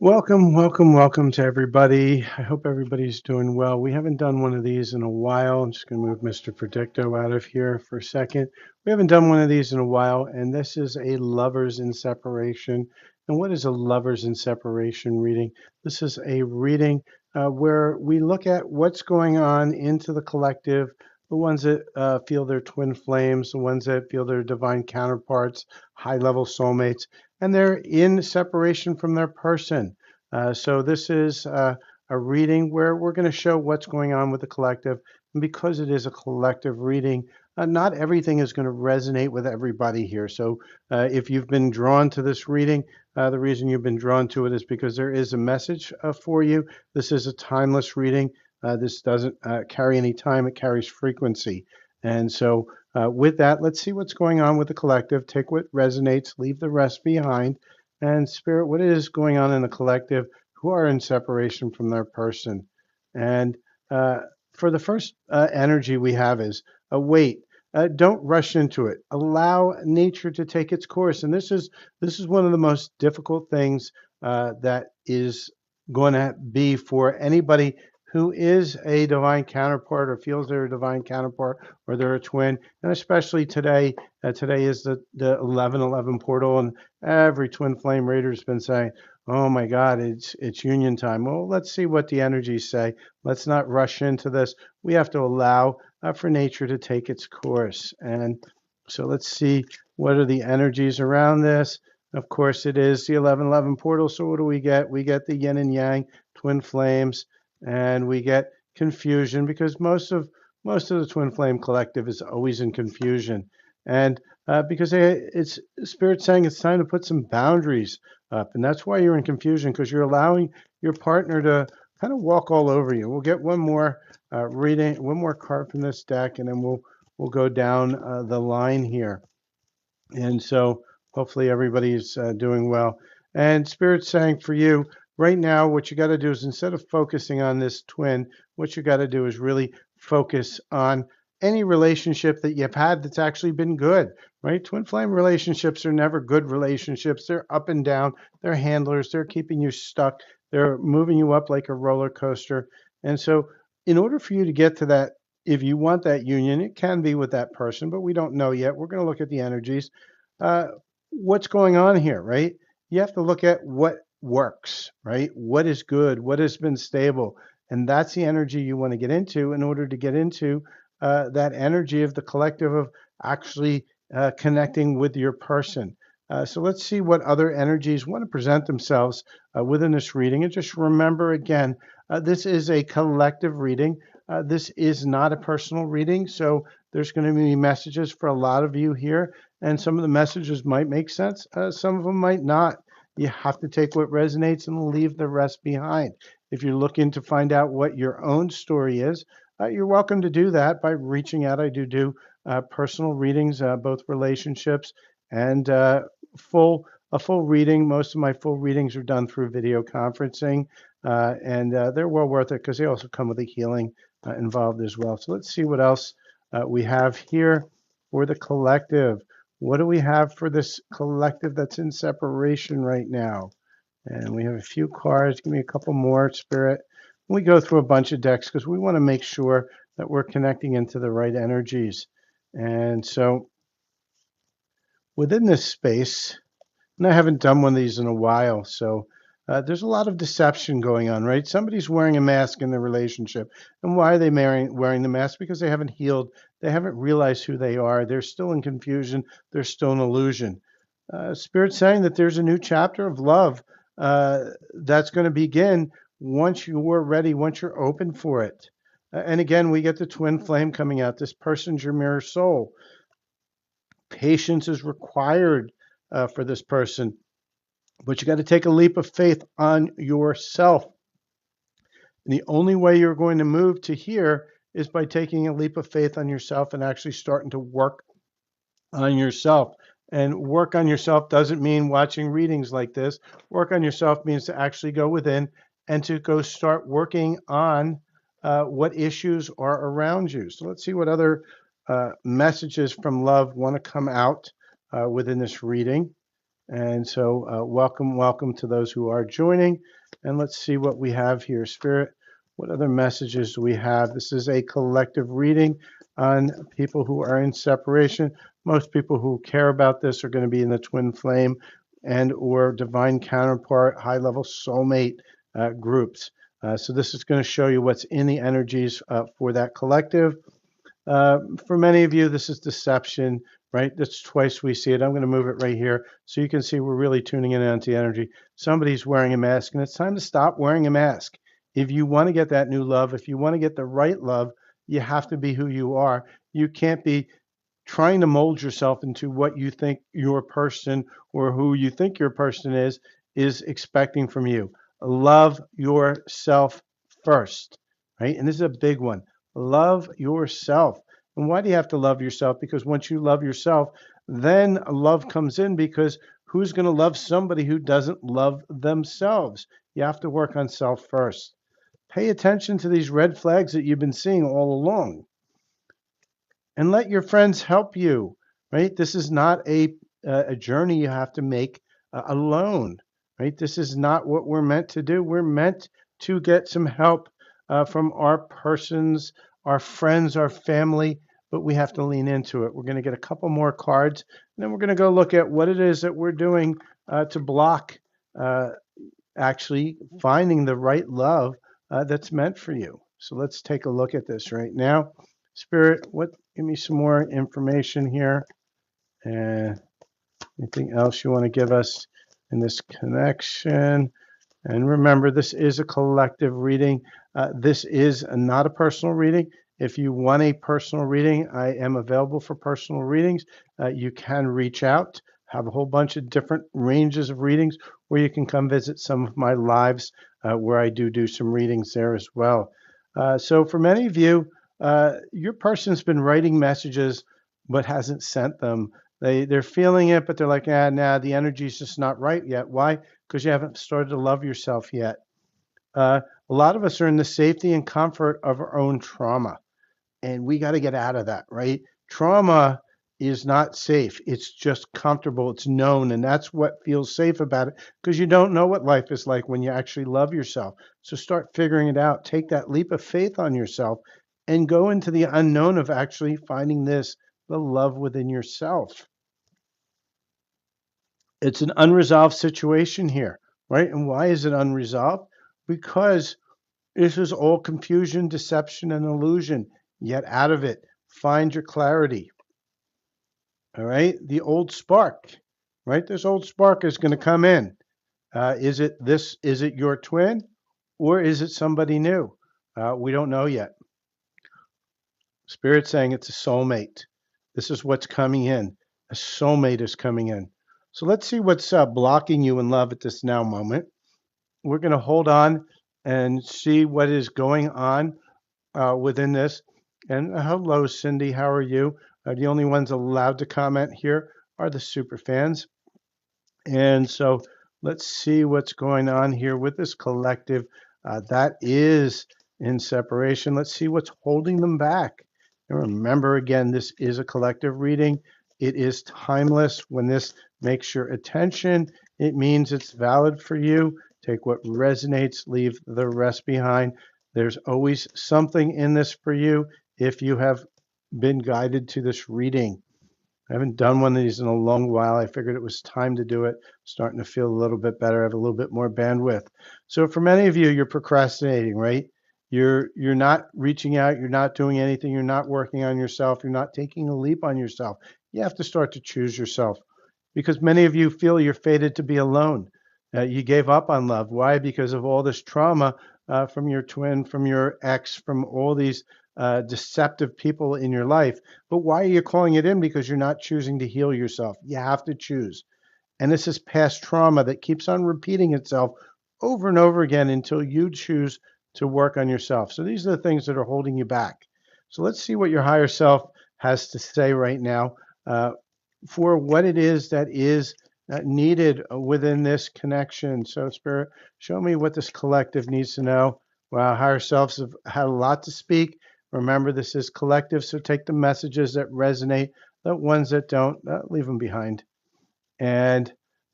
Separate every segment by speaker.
Speaker 1: Welcome to everybody. I hope everybody's doing well. We haven't done one of these in a while. I'm just going to move Mr. Predicto out of here for a second. We haven't done one of these in a while, and this is a lovers in separation. And what is a lovers in separation reading? This is a reading where we look at what's going on into the collective, the ones that feel their twin flames, the ones that feel their divine counterparts, high level soulmates, and they're in separation from their person. So this is a reading where we're going to show what's going on with the collective. And because it is a collective reading, not everything is going to resonate with everybody here. So if you've been drawn to this reading, the reason you've been drawn to it is because there is a message for you. This is a timeless reading. This doesn't carry any time, it carries frequency. And so with that, let's see what's going on with the collective. Take what resonates, leave the rest behind. And Spirit, what is going on in the collective who are in separation from their person? And for the first energy we have is wait. Don't rush into it. Allow nature to take its course. And this is one of the most difficult things that is going to be for anybody who is a divine counterpart or feels they're a divine counterpart or they're a twin. And especially today, today is the 1111 portal, and every twin flame reader's been saying, "Oh my God, it's union time." Well, let's see what the energies say. Let's not rush into this. We have to allow for nature to take its course. And so let's see what are the energies around this. Of course, it is the 1111 portal. So what do we get? We get the yin and yang, twin flames, and we get confusion because most of the twin flame collective is always in confusion. And because it's spirit saying it's time to put some boundaries up, and that's why you're in confusion because you're allowing your partner to kind of walk all over you. We'll get one more reading, one more card from this deck, and then we'll go down the line here. And so hopefully everybody's doing well. And Spirit's saying for you right now, what you got to do is instead of focusing on this twin, what you got to do is really focus on any relationship that you've had that's actually been good, right? Twin flame relationships are never good relationships. They're up and down. They're handlers. They're keeping you stuck. They're moving you up like a roller coaster. And so in order for you to get to that, if you want that union, it can be with that person, but we don't know yet. We're going to look at the energies. uh, what's going on here, right? You have to look at what works, right? What is good, what has been stable. And that's the energy you want to get into in order to get into that energy of the collective of actually connecting with your person. So let's see what other energies want to present themselves within this reading. And just remember again, this is a collective reading. This is not a personal reading. So there's going to be messages for a lot of you here, and some of the messages might make sense. Some of them might not. You have to take what resonates and leave the rest behind. If you're looking to find out what your own story is, you're welcome to do that by reaching out. I do personal readings, both relationships and a full reading. Most of my full readings are done through video conferencing, and they're well worth it because they also come with a healing involved as well. So let's see what else we have here for the collective. What do we have for this collective that's in separation right now? And we have a few cards. Give me a couple more, Spirit. We go through a bunch of decks because we want to make sure that we're connecting into the right energies. And so within this space, and I haven't done one of these in a while, so there's a lot of deception going on, right? Somebody's wearing a mask in the relationship. And why are they wearing the mask? Because they haven't healed. They haven't realized who they are. They're still in confusion. They're still in illusion. Spirit's saying that there's a new chapter of love that's going to begin once you're ready, once you're open for it. And again, we get the twin flame coming out. This person's your mirror soul. Patience is required for this person, but you got to take a leap of faith on yourself. And the only way you're going to move to here is by taking a leap of faith on yourself and actually starting to work on yourself. And work on yourself doesn't mean watching readings like this. Work on yourself means to actually go within and to go start working on what issues are around you. So let's see what other messages from love want to come out within this reading. And so welcome to those who are joining. And let's see what we have here. Spirit, what other messages do we have? This is a collective reading on people who are in separation. Most people who care about this are going to be in the twin flame and or divine counterpart, high-level soulmate groups. So this is going to show you what's in the energies for that collective. For many of you, this is deception, right? That's twice we see it. I'm going to move it right here so you can see we're really tuning in onto the energy. Somebody's wearing a mask, and it's time to stop wearing a mask. If you want to get that new love, if you want to get the right love, you have to be who you are. You can't be trying to mold yourself into what you think your person or who you think your person is expecting from you. Love yourself first, right? And this is a big one. Love yourself. And why do you have to love yourself? Because once you love yourself, then love comes in, because who's going to love somebody who doesn't love themselves? You have to work on self first. Pay attention to these red flags that you've been seeing all along, and let your friends help you, right? This is not a journey you have to make alone, right? This is not what we're meant to do. We're meant to get some help from our persons, our friends, our family, but we have to lean into it. We're going to get a couple more cards, and then we're going to go look at what it is that we're doing to block uh, actually finding the right love that's meant for you. So let's take a look at this right now. Spirit, give me some more information here. And anything else you want to give us in this connection? And remember, this is a collective reading. This is not a personal reading. If you want a personal reading, I am available for personal readings. You can reach out, have a whole bunch of different ranges of readings, or you can come visit some of my lives where I do some readings there as well. So for many of you, your person's been writing messages but hasn't sent them. They're feeling it, but they're like, nah, the energy's just not right yet. Why? Because you haven't started to love yourself yet. A lot of us are in the safety and comfort of our own trauma, and we got to get out of that, right? Trauma is not safe. It's just comfortable. It's known, and that's what feels safe about it, because you don't know what life is like when you actually love yourself. So start figuring it out. Take that leap of faith on yourself and go into the unknown of actually finding the love within yourself. It's an unresolved situation here, right? And why is it unresolved? Because this is all confusion, deception, and illusion. Get out of it. Find your clarity. All right. The old spark, right? This old spark is going to come in. Is it this? Is it your twin, or is it somebody new? We don't know yet. Spirit's saying it's a soulmate. This is what's coming in. A soulmate is coming in. So let's see what's blocking you in love at this now moment. We're going to hold on and see what is going on within this. And hello, Cindy. How are you? The only ones allowed to comment here are the super fans. And so let's see what's going on here with this collective that is in separation. Let's see what's holding them back. And remember, again, this is a collective reading. It is timeless. When this makes your attention, it means it's valid for you. Take what resonates, leave the rest behind. There's always something in this for you if you have been guided to this reading. I haven't done one of these in a long while. I figured it was time to do it. Starting to feel a little bit better. I have a little bit more bandwidth. So for many of you, you're procrastinating, right? You're not reaching out. You're not doing anything. You're not working on yourself. You're not taking a leap on yourself. You have to start to choose yourself, because many of you feel you're fated to be alone. You gave up on love. Why? Because of all this trauma from your twin, from your ex, from all these deceptive people in your life. But why are you calling it in? Because you're not choosing to heal yourself. You have to choose. And this is past trauma that keeps on repeating itself over and over again until you choose to work on yourself. So these are the things that are holding you back. So let's see what your higher self has to say right now for what it is that is needed within this connection. So Spirit, show me what this collective needs to know. Wow, higher selves have had a lot to speak. Remember, this is collective, so take the messages that resonate. The ones that don't, leave them behind. And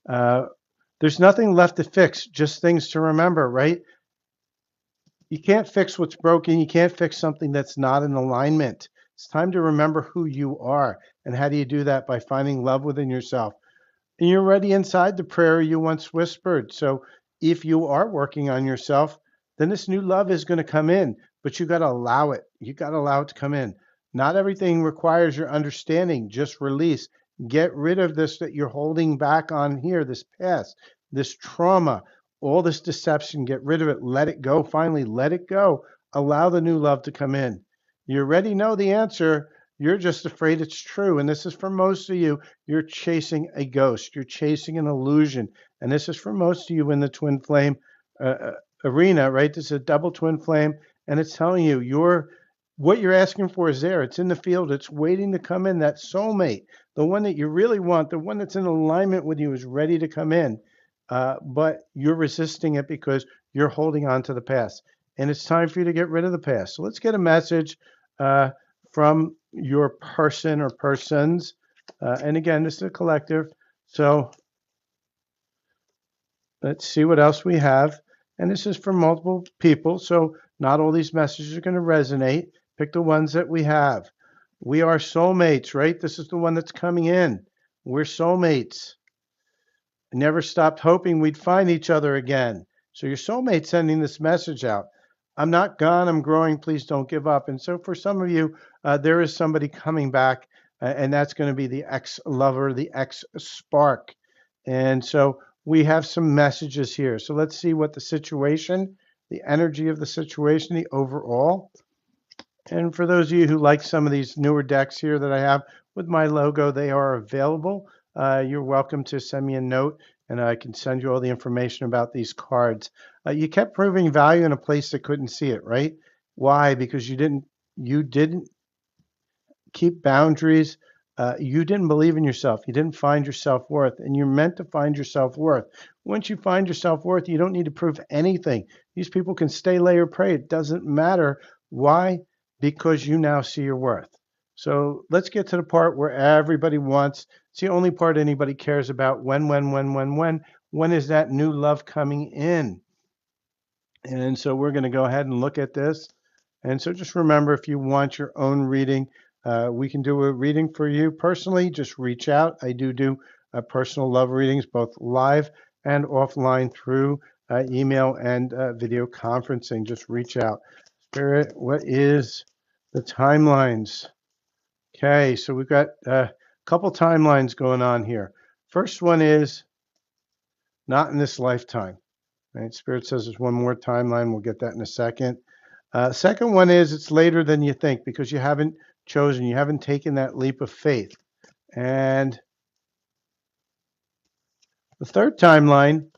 Speaker 1: Uh, there's nothing left to fix, just things to remember, right? You can't fix what's broken. You can't fix something that's not in alignment. It's time to remember who you are. And how do you do that? By finding love within yourself. And you're already inside the prayer you once whispered. So if you are working on yourself, then this new love is going to come in, but you got to allow it. You got to allow it to come in. Not everything requires your understanding. Just release. Get rid of this that you're holding back on here, this past, this trauma, all this deception. Get rid of it. Let it go. Finally, let it go. Allow the new love to come in. You already know the answer. You're just afraid it's true. And this is for most of you. You're chasing a ghost. You're chasing an illusion. And this is for most of you in the twin flame arena, right? This is a double twin flame. And it's telling you what you're asking for is there. It's in the field. It's waiting to come in. That soulmate, the one that you really want, the one that's in alignment with you is ready to come in. But you're resisting it because you're holding on to the past. And it's time for you to get rid of the past. So let's get a message from your person or persons. And again, this is a collective. So let's see what else we have. And this is for multiple people. So not all these messages are going to resonate. Pick the ones that we have. We are soulmates, right? This is the one that's coming in. We're soulmates. I never stopped hoping we'd find each other again. So your soulmate's sending this message out. I'm not gone. I'm growing. Please don't give up. And so for some of you, there is somebody coming back, and that's going to be the ex-lover, the ex-spark. And so we have some messages here. So let's see what the situation, the energy of the situation, the overall. And for those of you who like some of these newer decks here that I have with my logo, they are available. You're welcome to send me a note and I can send you all the information about these cards. You kept proving value in a place that couldn't see it, right? Why? Because you didn't keep boundaries. You didn't believe in yourself. You didn't find your self-worth, and you're meant to find your self-worth. Once you find your self-worth, you don't need to prove anything. These people can stay, lay, or pray. It doesn't matter. Why? Because you now see your worth. So let's get to the part where everybody wants. It's the only part anybody cares about. When is that new love coming in? And so we're going to go ahead and look at this. And so just remember, if you want your own reading, we can do a reading for you personally. Just reach out. I do personal love readings, both live and offline through email and video conferencing. Just reach out. Spirit, what is the timelines? Okay, so we've got a couple timelines going on here. First one is not in this lifetime. Right? Spirit says there's one more timeline. We'll get that in a second. Second one is it's later than you think because you haven't chosen, you haven't taken that leap of faith. And the third timeline,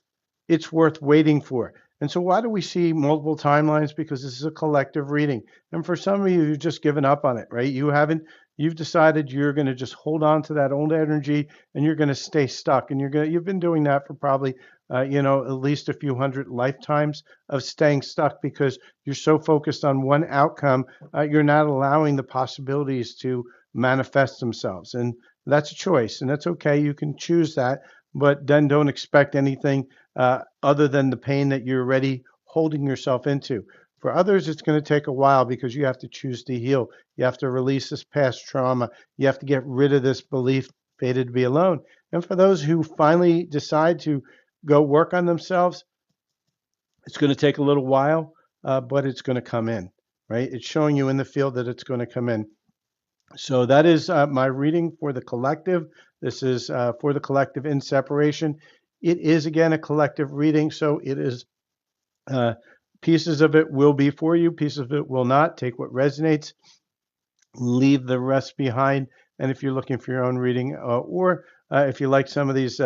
Speaker 1: it's worth waiting for. And so why do we see multiple timelines? Because this is a collective reading. And for some of you, you've just given up on it, right? You've decided you're going to just hold on to that old energy and you're going to stay stuck. And you've been doing that for probably, at least a few hundred lifetimes of staying stuck because you're so focused on one outcome, you're not allowing the possibilities to manifest themselves. And that's a choice and that's okay. You can choose that, but then don't expect anything other than the pain that you're already holding yourself into. For others, it's going to take a while because you have to choose to heal. You have to release this past trauma. You have to get rid of this belief, fated to be alone. And for those who finally decide to go work on themselves, it's going to take a little while, but it's going to come in, right? It's showing you in the field that it's going to come in. So that is my reading for the collective. This is for the collective in separation. It is, again, a collective reading, so it is pieces of it will be for you, pieces of it will not. Take what resonates, leave the rest behind. And if you're looking for your own reading, or if you like some of these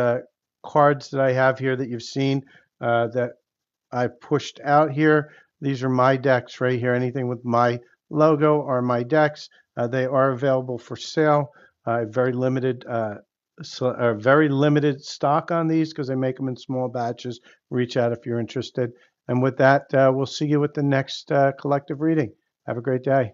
Speaker 1: cards that I have here that you've seen that I pushed out here, these are my decks right here. Anything with my logo are my decks. They are available for sale. Very limited stock on these because I make them in small batches. Reach out if you're interested. And with that, we'll see you with the next collective reading. Have a great day.